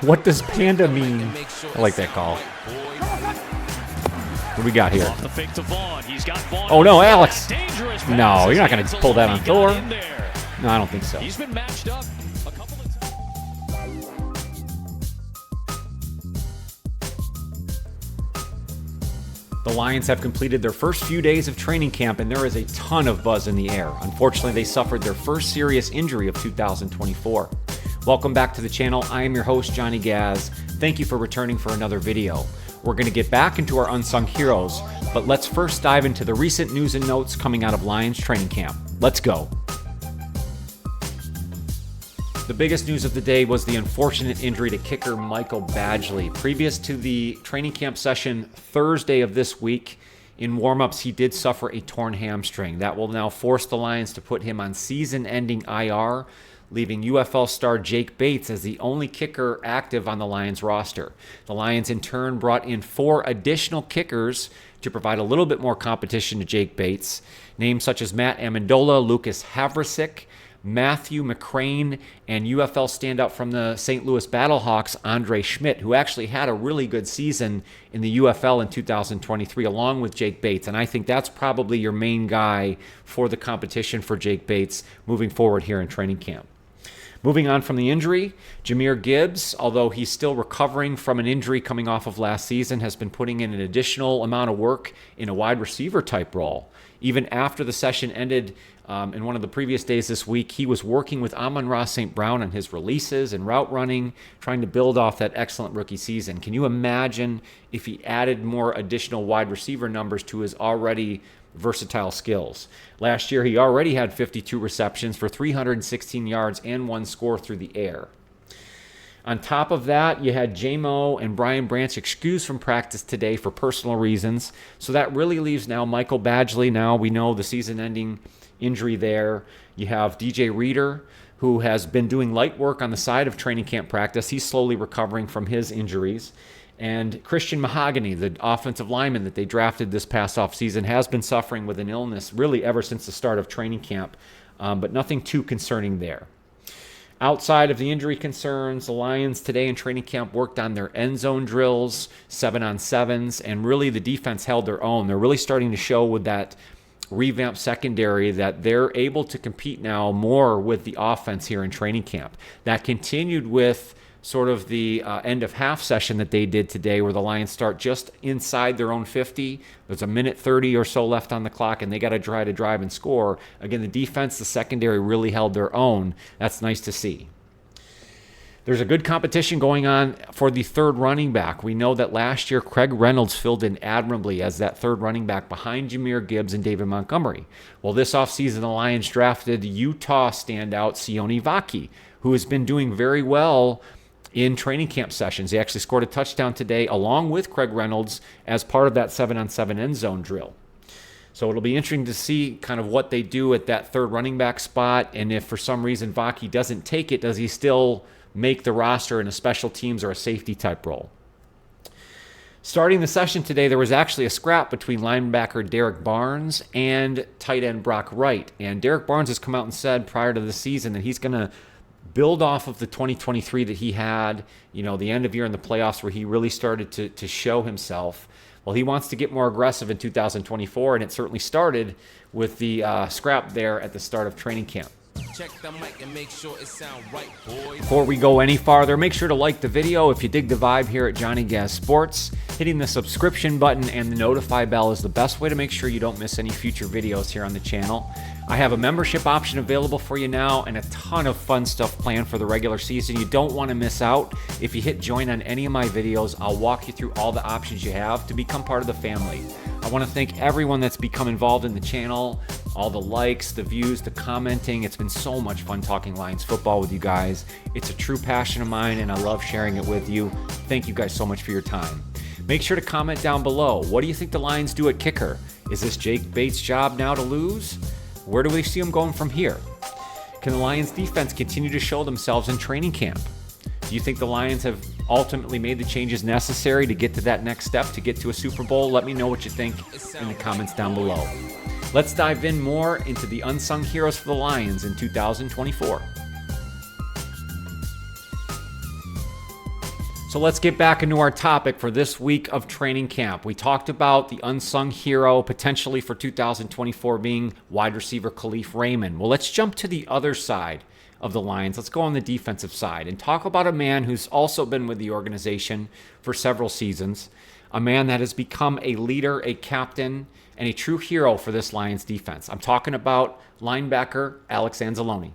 What does panda mean? I like that call. What do we got here? Oh, no, Alex. No, you're not going to pull that on Thor. No, I don't think so. He's been matched up a couple of times. The Lions have completed their first few days of training camp, and there is a ton of buzz in the air. Unfortunately, they suffered their first serious injury of 2024. Welcome back to the channel. I am your host, Johnny Gaz. Thank you for returning for another video. We're going to get back into our unsung heroes, but let's first dive into the recent news and notes coming out of Lions training camp. Let's go. The biggest news of the day was the unfortunate injury to kicker Michael Badgley. Previous to the training camp session Thursday of this week, in warm-ups, he did suffer a torn hamstring. That will now force the Lions to put him on season-ending IR, leaving UFL star Jake Bates as the only kicker active on the Lions roster. The Lions, in turn, brought in 4 additional kickers to provide a little bit more competition to Jake Bates. Names such as Matt Amendola, Lucas Havrasik, Matthew McCrane, and UFL standout from the St. Louis Battlehawks, Andre Schmidt, who actually had a really good season in the UFL in 2023, along with Jake Bates. And I think that's probably your main guy for the competition for Jake Bates moving forward here in training camp. Moving on from the injury, Jahmyr Gibbs, although he's still recovering from an injury coming off of last season, has been putting in an additional amount of work in a wide receiver type role. Even after the session ended in one of the previous days this week, he was working with Amon-Ra St. Brown on his releases and route running, trying to build off that excellent rookie season. Can you imagine if he added more additional wide receiver numbers to his already versatile skills? Last year, he already had 52 receptions for 316 yards and 1 score through the air. On top of that, you had J-Mo and Brian Branch excused from practice today for personal reasons. So that really leaves now Michael Badgley. Now we know the season-ending injury there. You have DJ Reader, who has been doing light work on the side of training camp practice. He's slowly recovering from his injuries. And Christian Mahogany, the offensive lineman that they drafted this past offseason, has been suffering with an illness really ever since the start of training camp, but nothing too concerning there. Outside of the injury concerns, the Lions today in training camp worked on their end zone drills, 7-on-7s, and really the defense held their own. They're really starting to show with that revamped secondary that they're able to compete now more with the offense here in training camp. That continued with sort of the end of half session that they did today, where the Lions start just inside their own 50. There's a minute 30 or so left on the clock, and they got to try to drive and score. Again, the defense, the secondary really held their own. That's nice to see. There's a good competition going on for the third running back. We know that last year, Craig Reynolds filled in admirably as that third running back behind Jahmyr Gibbs and David Montgomery. Well, this offseason, the Lions drafted Utah standout Sione Vaki, who has been doing very well in training camp sessions. He actually scored a touchdown today along with Craig Reynolds as part of that 7-on-7 end zone drill. So it'll be interesting to see kind of what they do at that third running back spot, and if for some reason Vaki doesn't take it, does he still make the roster in a special teams or a safety type role? Starting the session today, there was actually a scrap between linebacker Derek Barnes and tight end Brock Wright. And Derek Barnes has come out and said prior to the season that he's going to build off of the 2023 that he had, the end of year in the playoffs where he really started to show himself. Well, he wants to get more aggressive in 2024, and it certainly started with the scrap there at the start of training camp. Check the mic and make sure it sound right, boys. Before we go any farther, make sure to like the video if you dig the vibe here at Johnny Gaz Sports. Hitting the subscription button and the notify bell is the best way to make sure you don't miss any future videos here on the channel. I have a membership option available for you now and a ton of fun stuff planned for the regular season. You don't want to miss out. If you hit join on any of my videos, I'll walk you through all the options you have to become part of the family. I want to thank everyone that's become involved in the channel, all the likes, the views, the commenting. It's been so much fun talking Lions football with you guys. It's a true passion of mine, and I love sharing it with you. Thank you guys so much for your time. Make sure to comment down below. What do you think the Lions do at kicker? Is this Jake Bates' job now to lose? Where do we see him going from here? Can the Lions defense continue to show themselves in training camp? Do you think the Lions have ultimately made the changes necessary to get to that next step, to get to a Super Bowl? Let me know what you think in the comments down below. Let's dive in more into the unsung heroes for the Lions in 2024. So let's get back into our topic for this week of training camp. We talked about the unsung hero potentially for 2024 being wide receiver Khalif Raymond. Well, let's jump to the other side of the Lions. Let's go on the defensive side and talk about a man who's also been with the organization for several seasons, a man that has become a leader, a captain, and a true hero for this Lions defense. I'm talking about linebacker Alex Anzalone.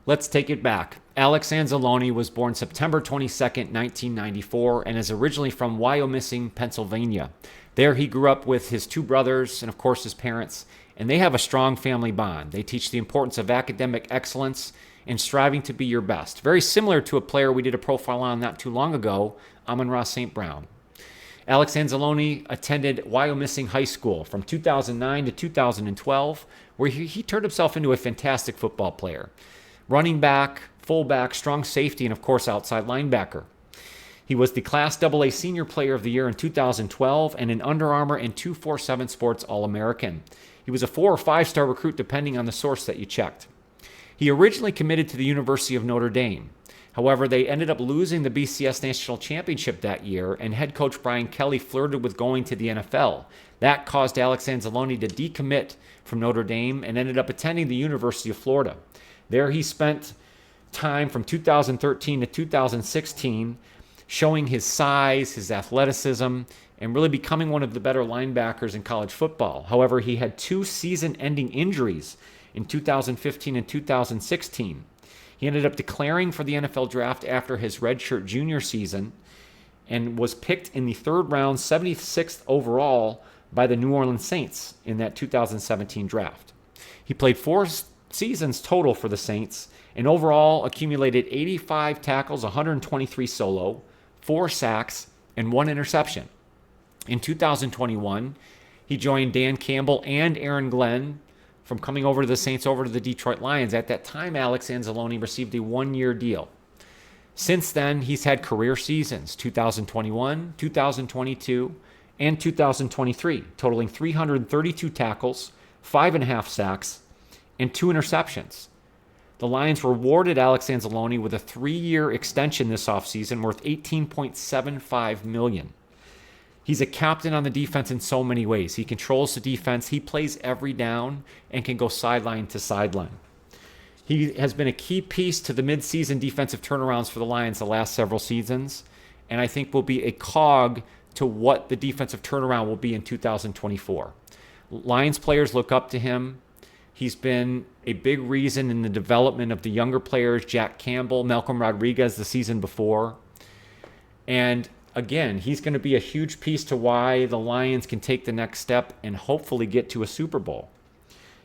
Let's take it back. Alex Anzalone was born September 22nd, 1994, and is originally from Wyomissing, Pennsylvania. There he grew up with his two brothers and, of course, his parents, and they have a strong family bond. They teach the importance of academic excellence and striving to be your best. Very similar to a player we did a profile on not too long ago, Amon-Ra St. Brown. Alex Anzalone attended Wyomissing High School from 2009 to 2012, where he turned himself into a fantastic football player. Running back, fullback, strong safety, and of course outside linebacker. He was the Class AA Senior Player of the Year in 2012 and an Under Armour and 247 Sports All-American. He was a 4 or 5-star recruit depending on the source that you checked. He originally committed to the University of Notre Dame. However, they ended up losing the BCS National Championship that year, and head coach Brian Kelly flirted with going to the NFL. That caused Alex Anzalone to decommit from Notre Dame and ended up attending the University of Florida. There he spent time from 2013 to 2016 showing his size, his athleticism, and really becoming one of the better linebackers in college football. However, he had 2 season-ending injuries in 2015 and 2016. He ended up declaring for the NFL draft after his redshirt junior season and was picked in the 3rd round, 76th overall by the New Orleans Saints in that 2017 draft. He played 4 seasons total for the Saints and overall accumulated 85 tackles, 123 solo, 4 sacks, and 1 interception. In 2021, he joined Dan Campbell and Aaron Glenn from coming over to the Saints over to the Detroit Lions. At that time, Alex Anzalone received a 1-year deal. Since then, he's had career seasons, 2021, 2022, and 2023, totaling 332 tackles, 5.5 sacks, and 2 interceptions. The Lions rewarded Alex Anzalone with a 3-year extension this offseason worth $18.75 million. He's a captain on the defense in so many ways. He controls the defense, he plays every down, and can go sideline to sideline. He has been a key piece to the midseason defensive turnarounds for the Lions the last several seasons, and I think will be a cog to what the defensive turnaround will be in 2024. Lions players look up to him. He's been a big reason in the development of the younger players, Jack Campbell, Malcolm Rodriguez the season before. And again, he's going to be a huge piece to why the Lions can take the next step and hopefully get to a Super Bowl.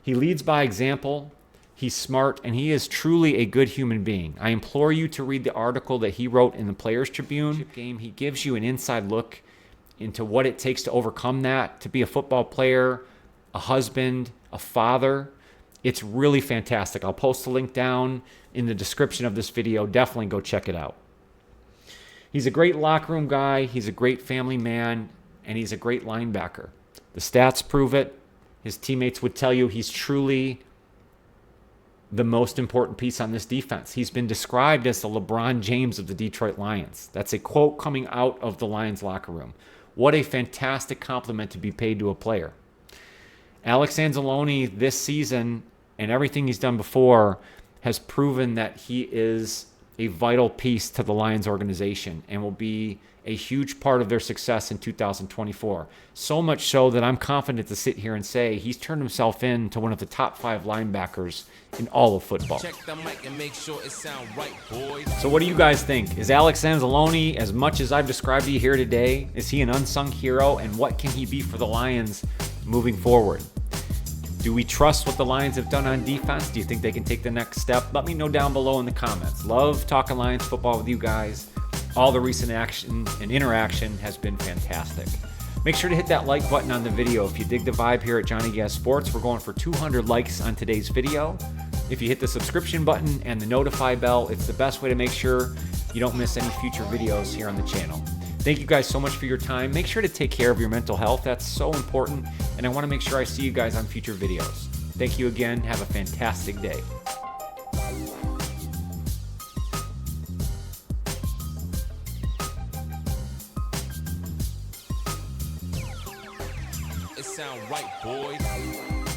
He leads by example, he's smart, and he is truly a good human being. I implore you to read the article that he wrote in the Players Tribune. He gives you an inside look into what it takes to overcome that, to be a football player, a husband, a father. It's really fantastic. I'll post a link down in the description of this video. Definitely go check it out. He's a great locker room guy. He's a great family man, and he's a great linebacker. The stats prove it. His teammates would tell you he's truly the most important piece on this defense. He's been described as the LeBron James of the Detroit Lions. That's a quote coming out of the Lions locker room. What a fantastic compliment to be paid to a player. Alex Anzalone this season and everything he's done before has proven that he is a vital piece to the Lions organization and will be a huge part of their success in 2024. So much so that I'm confident to sit here and say he's turned himself into one of the top 5 linebackers in all of football. Check the mic and make sure it sound right, boys. So what do you guys think? Is Alex Anzalone, as much as I've described to you here today, is he an unsung hero, and what can he be for the Lions moving forward? Do we trust what the Lions have done on defense? Do you think they can take the next step? Let me know down below in the comments. Love talking Lions football with you guys. All the recent action and interaction has been fantastic. Make sure to hit that like button on the video if you dig the vibe here at Johnny Gas Sports. We're going for 200 likes on today's video. If you hit the subscription button and the notify bell, it's the best way to make sure you don't miss any future videos here on the channel. Thank you guys so much for your time. Make sure to take care of your mental health. That's so important. And I want to make sure I see you guys on future videos. Thank you again. Have a fantastic day. it sound right, boys.